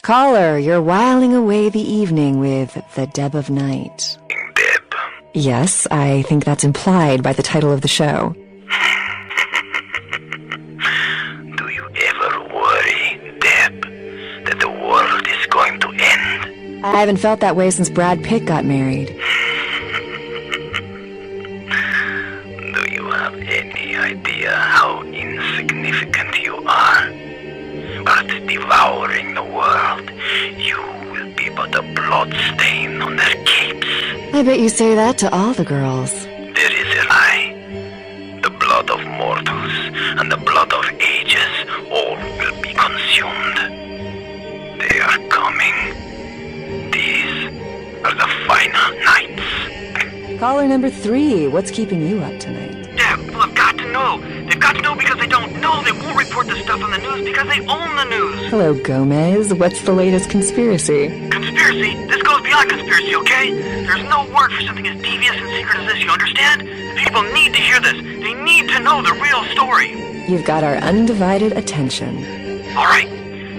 Caller, you're whiling away the evening with the Deb of Night. Deb? Yes, I think that's implied by the title of the show. Do you ever worry, Deb, that the world is going to end? I haven't felt that way since Brad Pitt got married. Do you have any idea how insignificant you are? But devouring the world, you will be but a blood stain on their capes. I bet you say that to all the girls. There is a lie. The blood of mortals and the blood of ages all will be consumed. They are coming. These are the final nights. Caller number 3, what's keeping you up tonight? Deb, well, I've got to know. They've got to know because they don't know. They won't report the stuff on the news because they own the news. Hello, Gomez. What's the latest conspiracy? Conspiracy? This goes beyond conspiracy, okay? There's no word for something as devious and secret as this, you understand? People need to hear this. They need to know the real story. You've got our undivided attention. All right.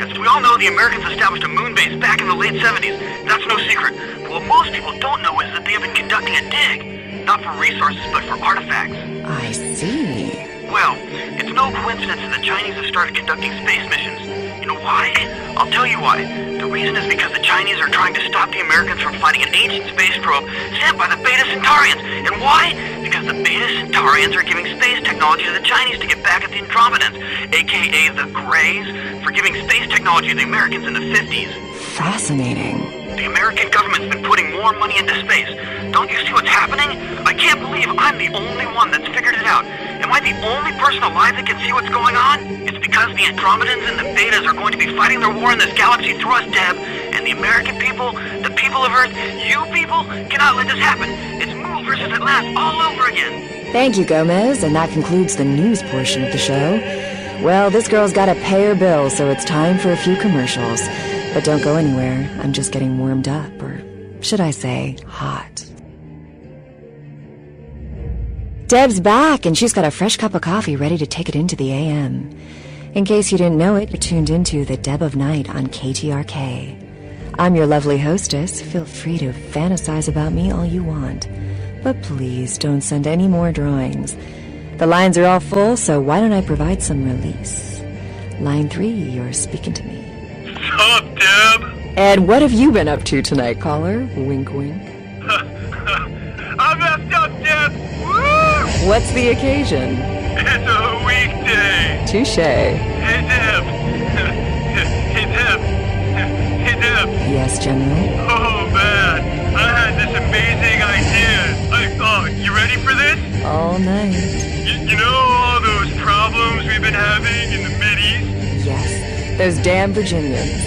As we all know, the Americans established a moon base back in the late 70s. That's no secret. But what most people don't know is that they have been conducting a dig. Not for resources, but for artifacts. I see. Well, it's no coincidence that the Chinese have started conducting space missions. You know why? I'll tell you why. The reason is because the Chinese are trying to stop the Americans from finding an ancient space probe sent by the Beta Centaurians. And why? Because the Beta Centaurians are giving space technology to the Chinese to get back at the Andromedans, aka the Greys, for giving space technology to the Americans in the 50s. Fascinating. The American government's been putting more money into space. Don't you see what's happening? I can't believe I'm the only one that's figured it out. Am I the only person alive that can see what's going on? It's because the Andromedans and the Betas are going to be fighting their war in this galaxy through us, Deb. And the American people, the people of Earth, you people, cannot let this happen. It's Mool versus Atlantis all over again. Thank you, Gomez, and that concludes the news portion of the show. Well, this girl's gotta pay her bills, so it's time for a few commercials. But don't go anywhere. I'm just getting warmed up, or should I say, hot. Deb's back, and she's got a fresh cup of coffee ready to take it into the AM. In case you didn't know it, you're tuned into the Deb of Night on KTRK. I'm your lovely hostess. Feel free to fantasize about me all you want. But please don't send any more drawings. The lines are all full, so why don't I provide some release? Line 3, you're speaking to me. What's up, Deb? And what have you been up to tonight, caller? Wink, wink. I messed up, Deb! Woo! What's the occasion? It's a weekday. Touche. Hey, Deb. Hey, Deb. Hey, Deb. Yes, General? Oh, man. I had this amazing idea. You ready for this? All night. You know all those problems we've been having in the Mideast? Yes, those damn Virginians.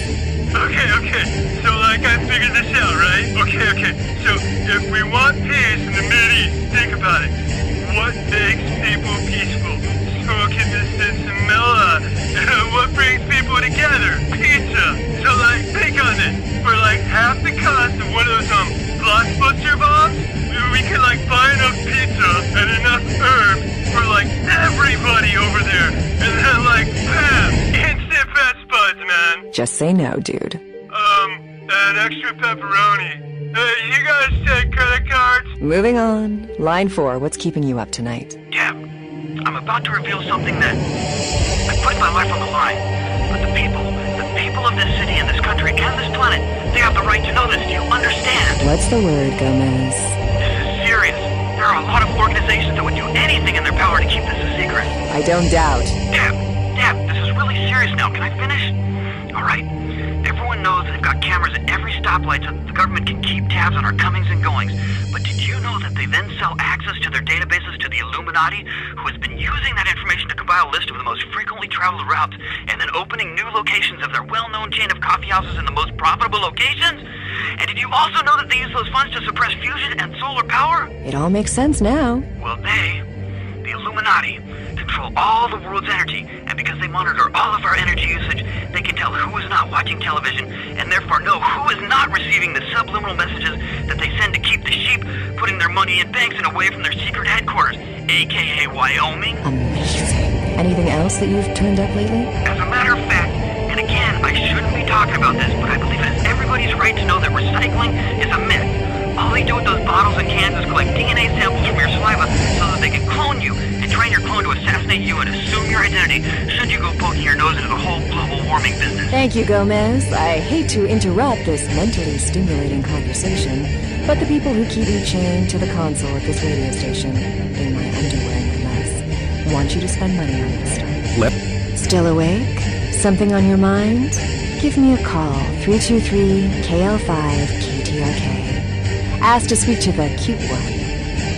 Okay. So, I figured this out, right? Okay. So, if we want peace in the Mideast, think about it. What makes people peaceful? Smoking distance and mellow. What brings people together? Pizza. So, think on this. For, half the cost of one of those, blockbuster bombs, we can, buy enough pizza and enough herbs for, everybody over there. And then, bam! Instant fat spuds, man. Just say no, dude. And extra pepperoni. You guys take credit cards? Moving on. Line 4, what's keeping you up tonight? Deb, I'm about to reveal something that I put my life on the line. But the people of this city and this country and this planet, they have the right to know this. Do you understand? What's the word, Gomez? This is serious. There are a lot of organizations that would do anything in their power to keep this a secret. I don't doubt. Deb, this is really serious now. Can I finish? All right. Everyone knows they've got cameras at every stoplight so that the government can keep tabs on our comings and goings. But did you know that they then sell access to their databases to the Illuminati, who has been using that information to compile a list of the most frequently traveled routes and then opening new locations of their well-known chain of coffee houses in the most profitable locations? And did you also know that they use those funds to suppress fusion and solar power? It all makes sense now. Well, the Illuminati, control all the world's energy, and because they monitor all of our energy usage, they can tell who is not watching television, and therefore know who is not receiving the subliminal messages that they send to keep the sheep putting their money in banks and away from their secret headquarters, aka Wyoming. Amazing. Anything else that you've turned up lately? As a matter of fact, and again, I shouldn't be talking about this, but I believe it is everybody's right to know that recycling is a myth. All they do with those bottles and cans is collect DNA samples from your saliva so that they can clone you and train your clone to assassinate you and assume your identity should you go poking your nose into the whole global warming business. Thank you, Gomez. I hate to interrupt this mentally stimulating conversation, but the people who keep me chained to the console at this radio station, in my underwear no less, want you to spend money on this stuff. Still awake? Something on your mind? Give me a call, 323-KL5-KTRK. Ask to speak to the cute one.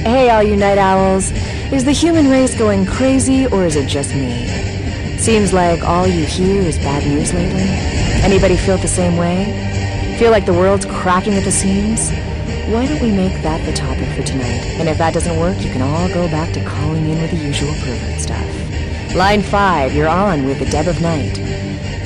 Hey, all you night owls. Is the human race going crazy, or is it just me? Seems like all you hear is bad news lately. Anybody feel it the same way? Feel like the world's cracking at the seams? Why don't we make that the topic for tonight? And if that doesn't work, you can all go back to calling in with the usual pervert stuff. Line 5, you're on with the Deb of Night.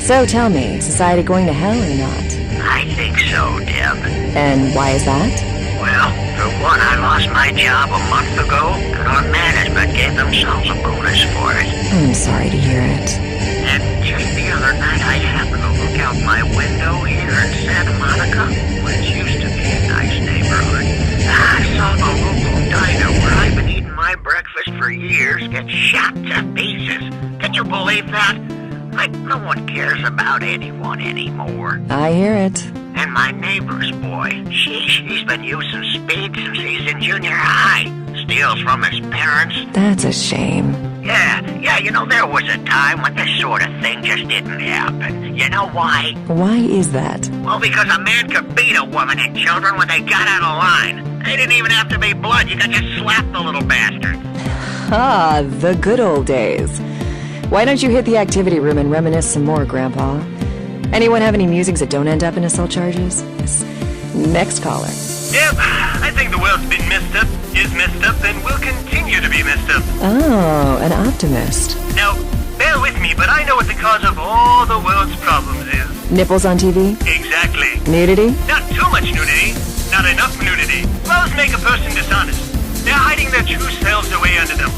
So tell me, society going to hell or not? I think so, Deb. And why is that? Well, for one, I lost my job a month ago, and our management gave themselves a bonus for it. I'm sorry to hear it. And just the other night, I happened to look out my window here in Santa Monica, which used to be a nice neighborhood. I saw the local diner where I've been eating my breakfast for years get shot to pieces. Can you believe that? Like, no one cares about anyone anymore. I hear it. And my neighbor's boy, he's been using speed since he's in junior high. Steals from his parents. That's a shame. Yeah, you know, there was a time when this sort of thing just didn't happen. You know why? Why is that? Well, because a man could beat a woman and children when they got out of line. They didn't even have to be blood. You could just slap the little bastard. Ah, the good old days. Why don't you hit the activity room and reminisce some more, Grandpa? Anyone have any musings that don't end up in assault charges? Next caller. Yep, I think the world's been messed up, is messed up, and will continue to be messed up. Oh, an optimist. Now, bear with me, but I know what the cause of all the world's problems is. Nipples on TV? Exactly. Nudity? Not too much nudity, not enough nudity. Clothes make a person dishonest. They're hiding their true selves away under them.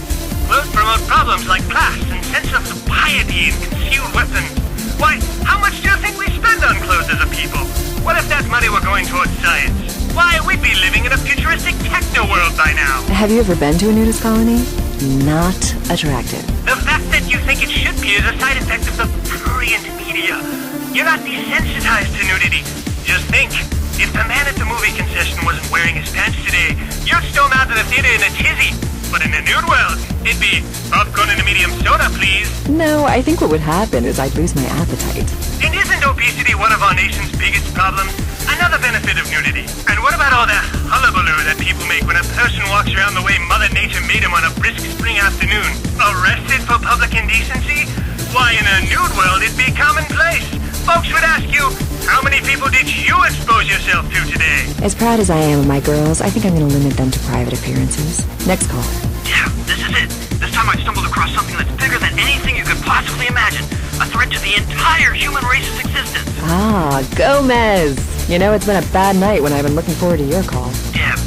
Clothes promote problems like class and sense of piety and concealed weapons. Why, how much do you think we spend on clothes as a people? What if that money were going towards science? Why, we'd be living in a futuristic techno world by now. Have you ever been to a nudist colony? Not attractive. The fact that you think it should be is a side effect of the prurient media. You're not desensitized to nudity. Just think, if the man at the movie concession wasn't wearing his pants today, you'd storm out of the theater in a tizzy. But in the nude world, it'd be popcorn and a medium soda, please. No, I think what would happen is I'd lose my appetite. And isn't obesity one of our nation's biggest problems? Another benefit of nudity. And what about all the hullabaloo that people make when a person walks around the way Mother Nature made him on a brisk spring afternoon? Arrested for public indecency? Why, in a nude world, it'd be commonplace. Folks would ask you, how many people did you expose yourself to today? As proud as I am of my girls, I think I'm going to limit them to private appearances. Next call. Yeah, this is it. This time I stumbled across something that's bigger than anything you could possibly imagine. A threat to the entire human race's existence. Ah, Gomez. You know, it's been a bad night when I've been looking forward to your call. Deb,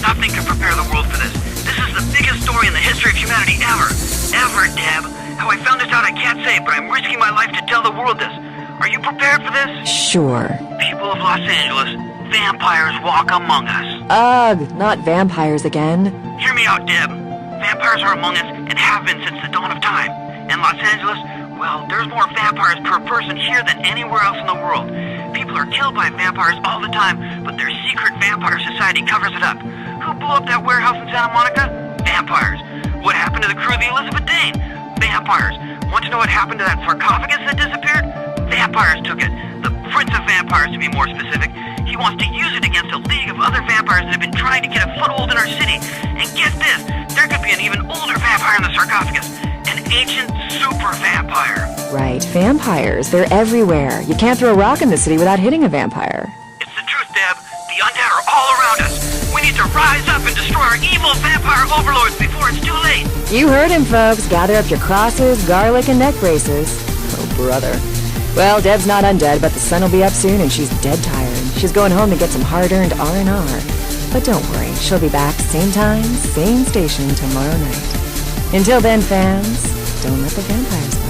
nothing could prepare the world for this. This is the biggest story in the history of humanity ever. Ever, Deb. How I found this out I can't say, but I'm risking my life to tell the world this. Are you prepared for this? Sure. People of Los Angeles, vampires walk among us. Ugh, not vampires again. Hear me out, Deb. Vampires are among us and have been since the dawn of time. In Los Angeles, well, there's more vampires per person here than anywhere else in the world. People are killed by vampires all the time, but their secret vampire society covers it up. Who blew up that warehouse in Santa Monica? Vampires. What happened to the crew of the Elizabeth Dane? Vampires. Want to know what happened to that sarcophagus that disappeared? Vampires took it. The Prince of Vampires, to be more specific. He wants to use it against a league of other vampires that have been trying to get a foothold in our city. And get this, there could be an even older vampire in the sarcophagus. An ancient super vampire. Right, vampires. They're everywhere. You can't throw a rock in the city without hitting a vampire. It's the truth, Deb. The undead are all around us. We need to rise up and destroy our evil vampire overlords before it's too late. You heard him, folks. Gather up your crosses, garlic, and neck braces. Oh, brother. Well, Deb's not undead, but the sun will be up soon and she's dead tired. She's going home to get some hard-earned R&R. But don't worry, she'll be back same time, same station tomorrow night. Until then, fans, don't let the vampires